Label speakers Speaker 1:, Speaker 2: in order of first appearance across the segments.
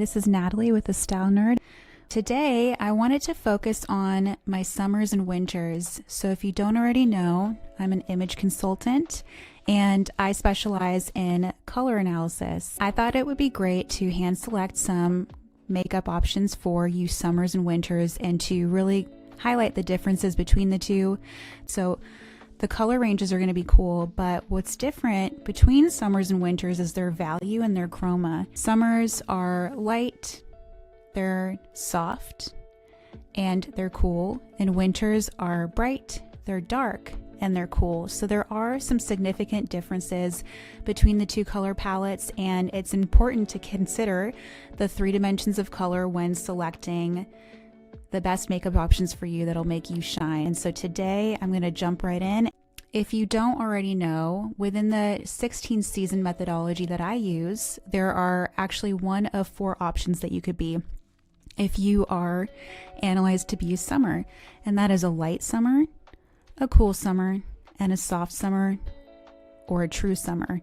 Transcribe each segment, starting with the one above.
Speaker 1: this is Natalie with The Style Nerd. Today, I wanted to focus on my summers and winters. So if you don't already know, I'm an image consultant and I specialize in color analysis. I thought it would be great to hand select some makeup options for you summers and winters and to really highlight the differences between the two. So the color ranges are going to be cool, but what's different between summers and winters is their value and their chroma. Summers are light, they're soft, and they're cool, and winters are bright, they're dark, and they're cool. So there are some significant differences between the two color palettes, and it's important to consider the 3 dimensions of color when selecting the best makeup options for you that'll make you shine. And so today I'm going to jump right in. If you don't already know, within the 16 season methodology that I use, there are actually one of 4 options that you could be if you are analyzed to be a summer, and that is a light summer, a cool summer, and a soft summer, or a true summer.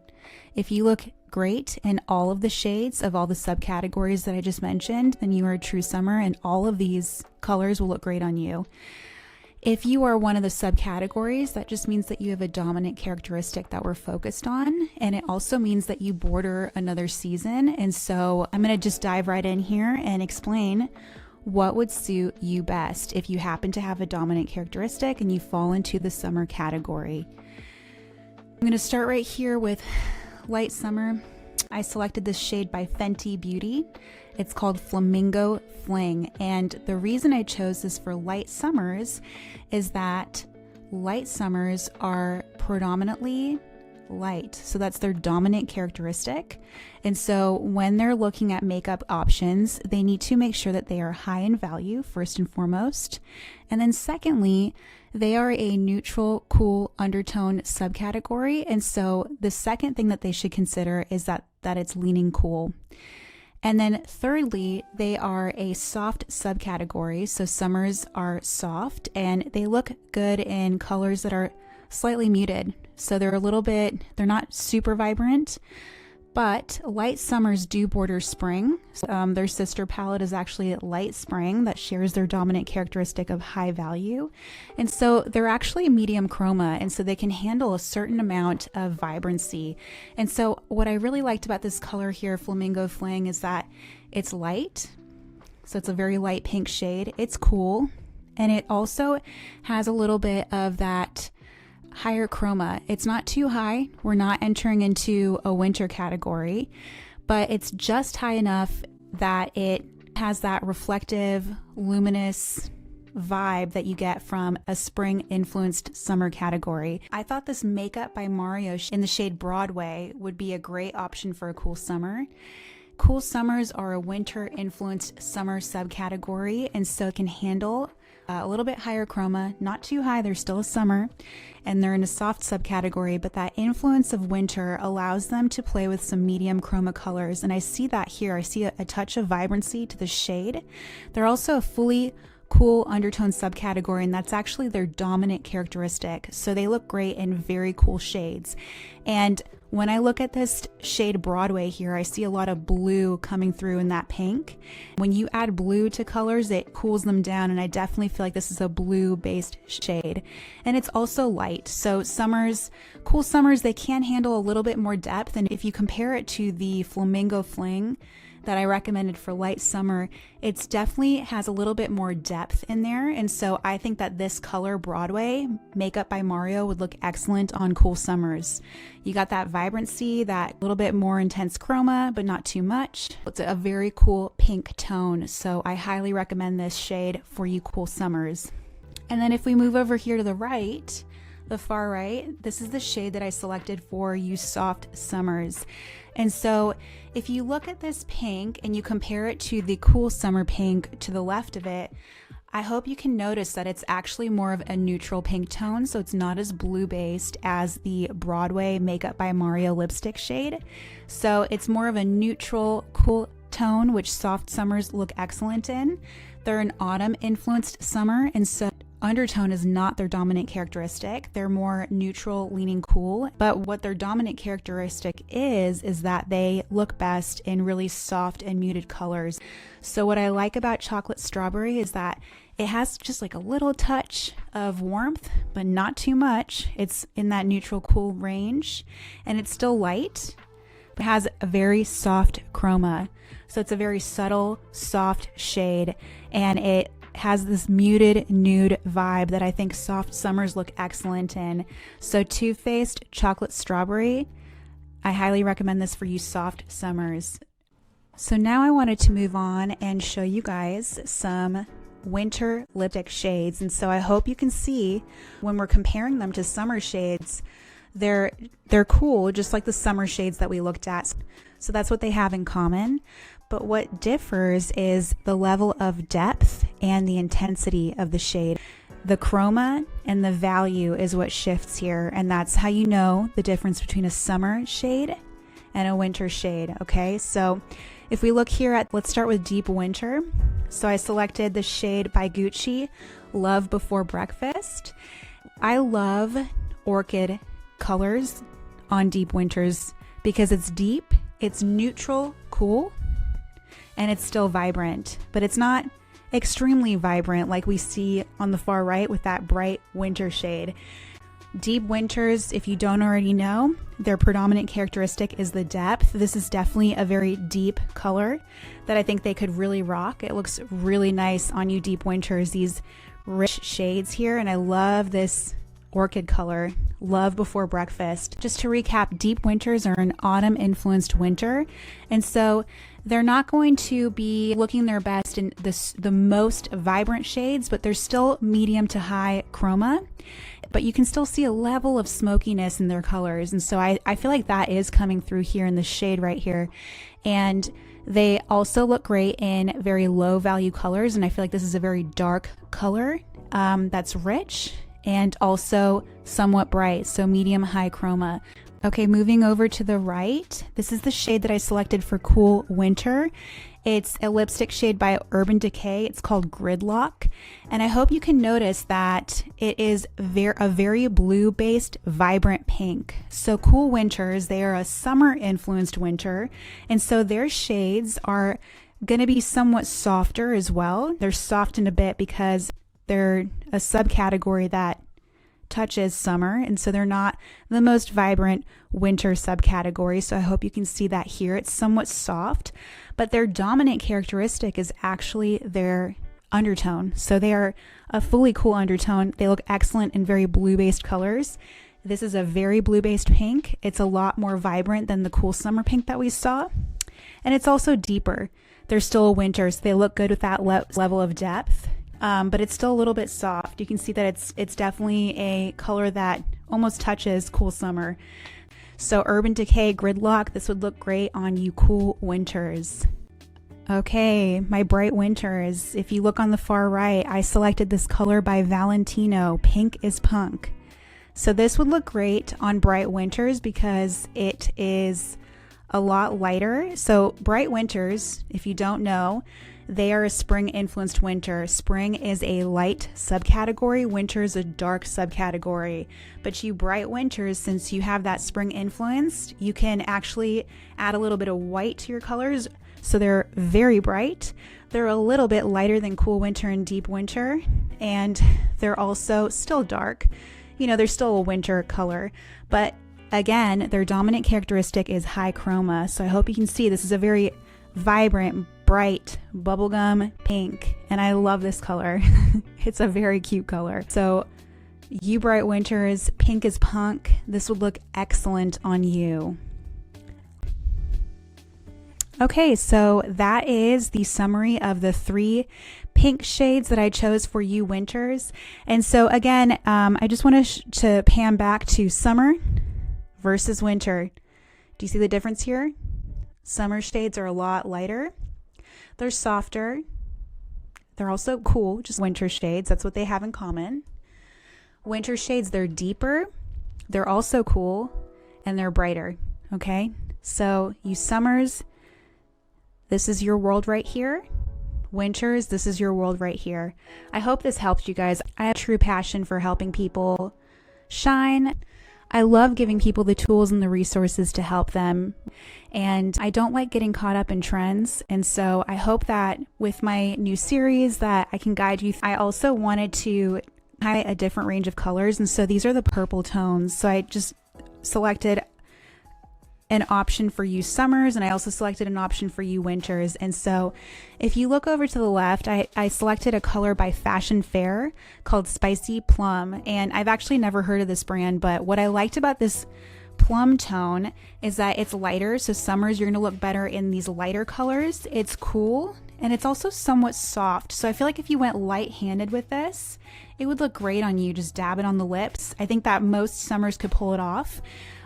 Speaker 1: If you look great in all of the shades of all the subcategories that I just mentioned, then you are a true summer, and all of these colors will look great on you. If you are one of the subcategories, that just means that you have a dominant characteristic that we're focused on, and it also means that you border another season. And so I'm going to just dive right in here and explain what would suit you best if you happen to have a dominant characteristic and you fall into the summer category. I'm going to start right here with light summer. I selected this shade by Fenty Beauty. It's called Flamingo Fling, and the reason I chose this for light summers is that light summers are predominantly light, so that's their dominant characteristic. And so when they're looking at makeup options, they need to make sure that they are high in value first and foremost, and then secondly, they are a neutral, cool undertone subcategory. And so the second thing that they should consider is that it's leaning cool. And then thirdly, they are a soft subcategory. So summers are soft and they look good in colors that are slightly muted. So they're not super vibrant, but light summers do border spring. Their sister palette is actually light spring that shares their dominant characteristic of high value. And so they're actually medium chroma, and so they can handle a certain amount of vibrancy. And so what I really liked about this color here, Flamingo Fling, is that it's light. So it's a very light pink shade. It's cool. And it also has a little bit of that higher chroma. It's not too high. We're not entering into a winter category, but it's just high enough that it has that reflective, luminous vibe that you get from a spring influenced summer category. I thought this Makeup by Mario in the shade Broadway would be a great option for a cool summer. Cool summers are a winter influenced summer subcategory, and so it can handle a little bit higher chroma, not too high, they're still a summer, and they're in a soft subcategory, but that influence of winter allows them to play with some medium chroma colors, and I see that here. I see a touch of vibrancy to the shade. They're also a fully cool undertone subcategory, and that's actually their dominant characteristic, so they look great in very cool shades. And when I look at this shade Broadway here, I see a lot of blue coming through in that pink. When you add blue to colors, it cools them down, and I definitely feel like this is a blue-based shade. And it's also light, so cool summers, they can handle a little bit more depth, and if you compare it to the Flamingo Fling that I recommended for light summer, it's definitely has a little bit more depth in there. And so I think that this color Broadway, Makeup by Mario, would look excellent on cool summers. You got that vibrancy, that little bit more intense chroma, but not too much. It's a very cool pink tone. So I highly recommend this shade for you cool summers. And then if we move over here to the right, the far right, this is the shade that I selected for you soft summers. And so if you look at this pink and you compare it to the cool summer pink to the left of it, I hope you can notice that it's actually more of a neutral pink tone, so it's not as blue-based as the Broadway Makeup by Mario lipstick shade. So it's more of a neutral, cool tone, which soft summers look excellent in. They're an autumn-influenced summer, and so undertone is not their dominant characteristic. They're more neutral, leaning cool. But what their dominant characteristic is that they look best in really soft and muted colors. So what I like about chocolate strawberry is that it has just like a little touch of warmth, but not too much. It's in that neutral cool range, and it's still light, but has a very soft chroma. So it's a very subtle, soft shade, and it has this muted nude vibe that I think soft summers look excellent in. So Too Faced Chocolate Strawberry, I highly recommend this for you soft summers. So now I wanted to move on and show you guys some winter lipstick shades. And so I hope you can see when we're comparing them to summer shades, they're cool, just like the summer shades that we looked at. So that's what they have in common. But what differs is the level of depth and the intensity of the shade. The chroma and the value is what shifts here, and that's how you know the difference between a summer shade and a winter shade, okay? So if we look here at, let's start with Deep Winter. So I selected the shade by Gucci, Love Before Breakfast. I love orchid colors on Deep Winters because it's deep, it's neutral, cool, and it's still vibrant, but it's not extremely vibrant like we see on the far right with that bright winter shade. Deep Winters, if you don't already know, their predominant characteristic is the depth. This is definitely a very deep color that I think they could really rock. It looks really nice on you Deep Winters, these rich shades here, and I love this orchid color, Love Before Breakfast. Just to recap, Deep Winters are an autumn influenced winter, and so they're not going to be looking their best in the most vibrant shades, but they're still medium to high chroma, but you can still see a level of smokiness in their colors. And so I feel like that is coming through here in the shade right here. And they also look great in very low value colors, and I feel like this is a very dark color that's rich and also somewhat bright, so medium high chroma. Okay, moving over to the right, this is the shade that I selected for Cool Winter. It's a lipstick shade by Urban Decay. It's called Gridlock, and I hope you can notice that it is a very blue-based, vibrant pink. So Cool Winters, they are a summer-influenced winter, and so their shades are going to be somewhat softer as well. They're softened a bit because they're a subcategory that touches summer, and so they're not the most vibrant winter subcategory. So I hope you can see that here. It's somewhat soft, but their dominant characteristic is actually their undertone. So they are a fully cool undertone. They look excellent in very blue-based colors. This is a very blue-based pink. It's a lot more vibrant than the cool summer pink that we saw, and it's also deeper. They're still a winter, so they look good with that level of depth. But it's still a little bit soft. You can see that it's definitely a color that almost touches Cool Summer. So Urban Decay Gridlock, this would look great on you Cool Winters. Okay, my Bright Winters. If you look on the far right, I selected this color by Valentino, Pink is Punk. So this would look great on Bright Winters because it is a lot lighter. So Bright Winters, if you don't know, they are a spring influenced winter. Spring is a light subcategory, winter is a dark subcategory. But you Bright Winters, since you have that spring influence, you can actually add a little bit of white to your colors. So they're very bright. They're a little bit lighter than Cool Winter and Deep Winter, and they're also still dark. You know, they're still a winter color, but again, their dominant characteristic is high chroma. So I hope you can see this is a very vibrant, bright bubblegum pink, and I love this color. It's a very cute color. So you Bright Winters, Pink is Punk, this would look excellent on you. Okay, so that is the summary of the 3 pink shades that I chose for you Winters. And so again, I just want to pan back to summer versus winter. Do you see the difference here? Summer shades are a lot lighter. They're softer. They're also cool, just winter shades. That's what they have in common. Winter shades, they're deeper. They're also cool, and they're brighter, okay? So you summers, this is your world right here. winters, this is your world right here. I hope this helped you guys. I have true passion for helping people shine. I love giving people the tools and the resources to help them. And I don't like getting caught up in trends. And so I hope that with my new series that I can guide you. I also wanted to highlight a different range of colors. And so these are the purple tones. So I just selected an option for you summers, and I also selected an option for you winters. And so if you look over to the left, I selected a color by Fashion Fair called Spicy Plum. And I've actually never heard of this brand, but what I liked about this plum tone is that it's lighter. So summers, you're going to look better in these lighter colors. It's cool, and it's also somewhat soft. So I feel like if you went light-handed with this, it would look great on you. Just dab it on the lips. I think that most summers could pull it off.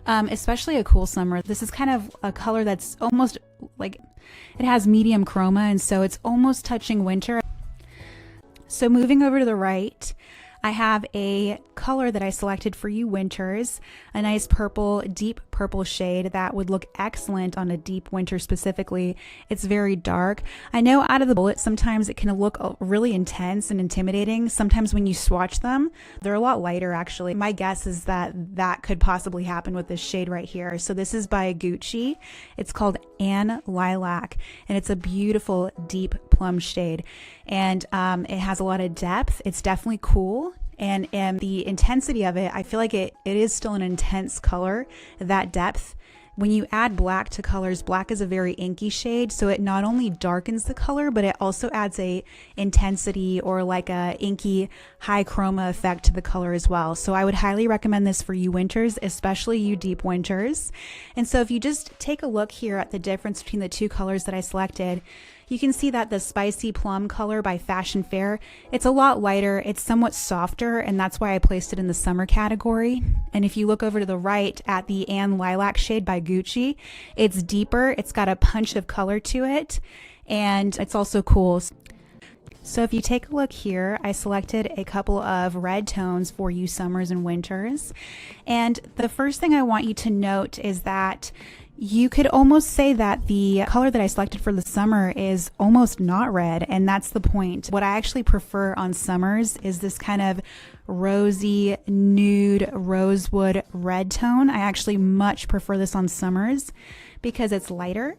Speaker 1: Especially a cool summer. This is kind of a color that's almost like, it has medium chroma, and so it's almost touching winter. So moving over to the right, I have a color that I selected for you winters, a nice purple, deep purple shade that would look excellent on a deep winter specifically. It's very dark. I know out of the bullet, sometimes it can look really intense and intimidating. Sometimes when you swatch them, they're a lot lighter actually. My guess is that that could possibly happen with this shade right here. So this is by Gucci. It's called Anne Lilac, and it's a beautiful deep plum shade. And it has a lot of depth. It's definitely cool. And the intensity of it, I feel like it is still an intense color, that depth. When you add black to colors, black is a very inky shade, so it not only darkens the color, but it also adds a intensity or like a inky high chroma effect to the color as well. So I would highly recommend this for you winters, especially you deep winters. And so if you just take a look here at the difference between the two colors that I selected, you can see that the Spicy Plum color by Fashion Fair, it's a lot lighter, it's somewhat softer, and that's why I placed it in the summer category. And if you look over to the right at the Anne Lilac shade by Gucci, it's deeper, it's got a punch of color to it, and it's also cool. So if you take a look here, I selected a couple of red tones for you summers and winters. And the first thing I want you to note is that you could almost say that the color that I selected for the summer is almost not red, and that's the point. What I actually prefer on summers is this kind of rosy, nude, rosewood red tone. I actually much prefer this on summers because it's lighter,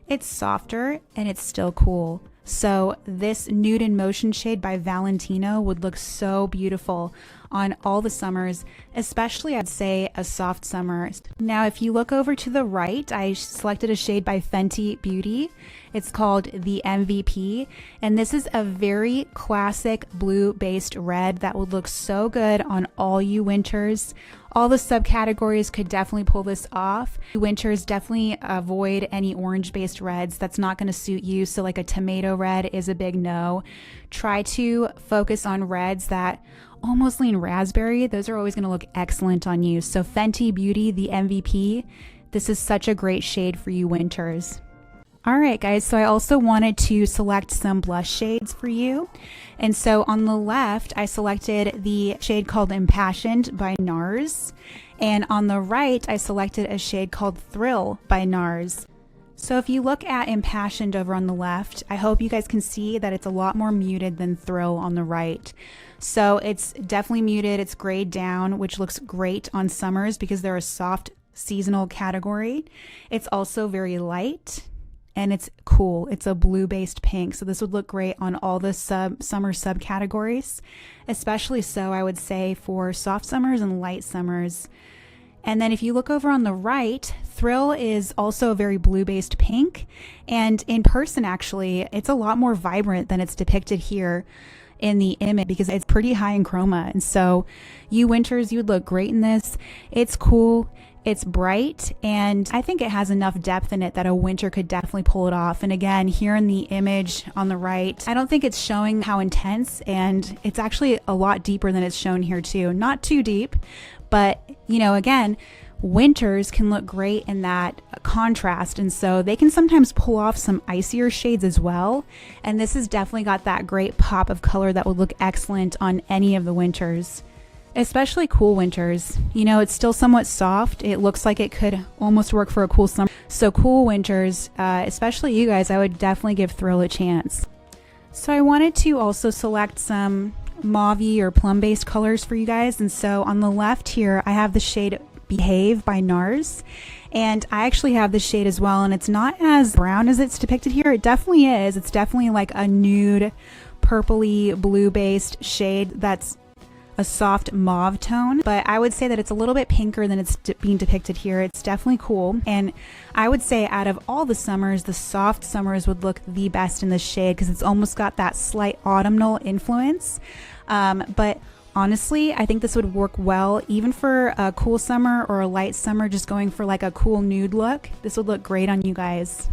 Speaker 1: it's softer, and it's still cool. So this Nude in Motion shade by Valentino would look so beautiful on all the summers, especially I'd say a soft summer. Now if you look over to the right, I selected a shade by Fenty Beauty. It's called the MVP, and this is a very classic blue-based red that would look so good on all you winters. All the subcategories could definitely pull this off. Winters, definitely avoid any orange-based reds. That's not going to suit you. So like a tomato red is a big no. Try to focus on reds that almost lean raspberry. Those are always going to look excellent on you. So Fenty Beauty, the MVP, this is such a great shade for you winters. All right, guys, so I also wanted to select some blush shades for you. And so on the left, I selected the shade called Impassioned by NARS. And on the right, I selected a shade called Thrill by NARS. So if you look at Impassioned over on the left, I hope you guys can see that it's a lot more muted than Thrill on the right. So it's definitely muted, it's grayed down, which looks great on summers because they're a soft seasonal category. It's also very light. And it's cool. It's a blue-based pink, so this would look great on all the summer subcategories, especially so I would say for soft summers and light summers. And then if you look over on the right, Thrill is also a very blue-based pink, and in person actually, it's a lot more vibrant than it's depicted here in the image because it's pretty high in chroma. And so you winters, you would look great in this. It's cool. It's bright, and I think it has enough depth in it that a winter could definitely pull it off. And again, here in the image on the right, I don't think it's showing how intense, and it's actually a lot deeper than it's shown here too. Not too deep, but you know, again, winters can look great in that contrast, and so they can sometimes pull off some icier shades as well. And this has definitely got that great pop of color that would look excellent on any of the winters. Especially cool winters. You know, it's still somewhat soft. It looks like it could almost work for a cool summer. So cool winters, especially you guys, I would definitely give Thrill a chance. So I wanted to also select some mauve or plum based colors for you guys, and so on the left here I have the shade Behave by NARS, and I actually have this shade as well, and it's not as brown as it's depicted here. It definitely is. It's definitely like a nude purpley blue based shade that's a soft mauve tone, but I would say that it's a little bit pinker than it's being depicted here. It's definitely cool, and I would say out of all the summers, the soft summers would look the best in this shade because it's almost got that slight autumnal influence. But honestly, I think this would work well even for a cool summer or a light summer, just going for like a cool nude look. This would look great on you guys.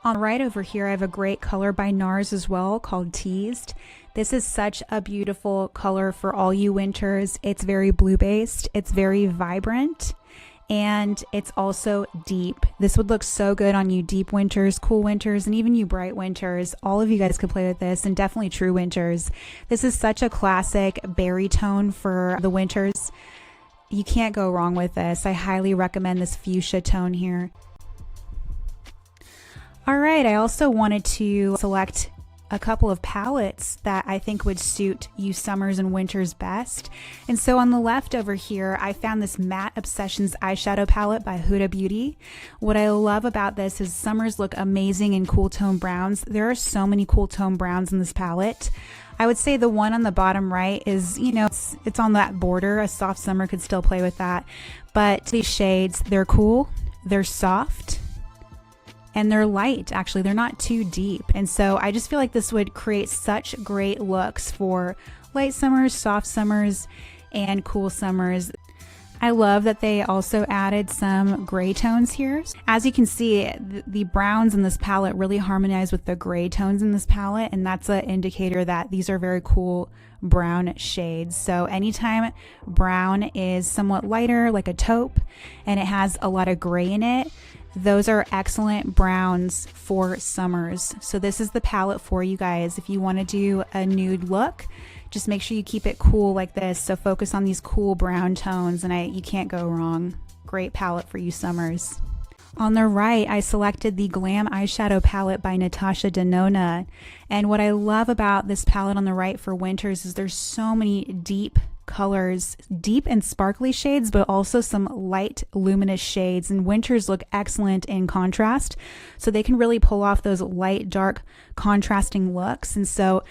Speaker 1: On the right over here, I have a great color by NARS as well called Teased. This is such a beautiful color for all you winters. It's very blue based, it's very vibrant, and it's also deep. This would look so good on you deep winters, cool winters, and even you bright winters. All of you guys could play with this, and definitely true winters. This is such a classic berry tone for the winters. You can't go wrong with this. I highly recommend this fuchsia tone here. All right, I also wanted to select a couple of palettes that I think would suit you summers and winters best. And so on the left over here, I found this Matte Obsessions eyeshadow palette by Huda Beauty. What I love about this is summers look amazing in cool tone browns. There are so many cool tone browns in this palette. I would say the one on the bottom right is, you know, it's on that border. A soft summer could still play with that. But these shades, they're cool, they're soft, and they're light. Actually, they're not too deep, and so I just feel like this would create such great looks for light summers, soft summers, and cool summers. I love that they also added some gray tones here. As you can see, the browns in this palette really harmonize with the gray tones in this palette, and that's an indicator that these are very cool brown shades. So anytime brown is somewhat lighter, like a taupe, and it has a lot of gray in it, those are excellent browns for summers. So this is the palette for you guys. If you want to do a nude look, just make sure you keep it cool like this. So focus on these cool brown tones, and you can't go wrong. Great palette for you summers. On the right, I selected the Glam Eyeshadow Palette by Natasha Denona. And what I love about this palette on the right for winters is there's so many deep colors, deep and sparkly shades, but also some light luminous shades, and winters look excellent in contrast, so they can really pull off those light dark contrasting looks. And so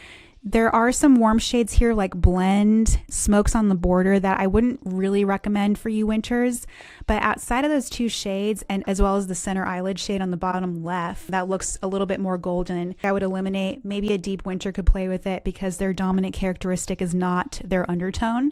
Speaker 1: there are some warm shades here like Blend, Smokes on the Border, that I wouldn't really recommend for you winters, but outside of those two shades, and as well as the center eyelid shade on the bottom left that looks a little bit more golden, I would eliminate. Maybe a deep winter could play with it because their dominant characteristic is not their undertone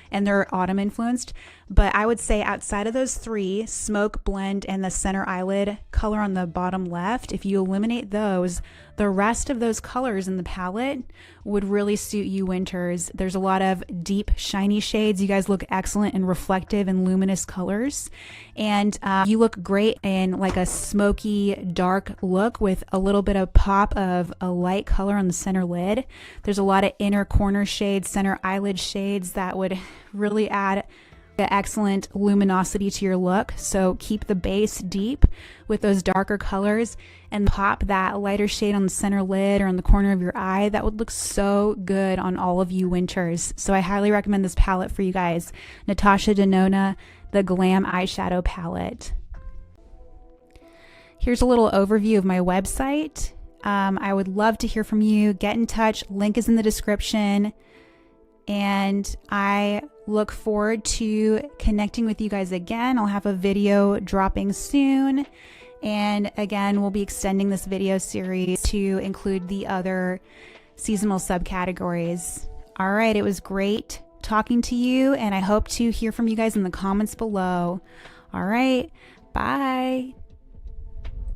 Speaker 1: and they're autumn influenced. But I would say outside of those three, Smoke, Blend, and the center eyelid color on the bottom left, if you eliminate those, the rest of those colors in the palette would really suit you winters. There's a lot of deep shiny shades. You guys look excellent in reflective and luminous colors, and you look great in like a smoky dark look with a little bit of pop of a light color on the center lid. There's a lot of inner corner shades, center eyelid shades that would really add excellent luminosity to your look. So keep the base deep with those darker colors and pop that lighter shade on the center lid or on the corner of your eye. That would look so good on all of you winters. So I highly recommend this palette for you guys. Natasha Denona, the Glam Eyeshadow Palette. Here's a little overview of my website. I would love to hear from you. Get in touch. Link is in the description. And I look forward to connecting with you guys again. I'll have a video dropping soon. And again, we'll be extending this video series to include the other seasonal subcategories. All right, it was great talking to you, and I hope to hear from you guys in the comments below. All right, bye.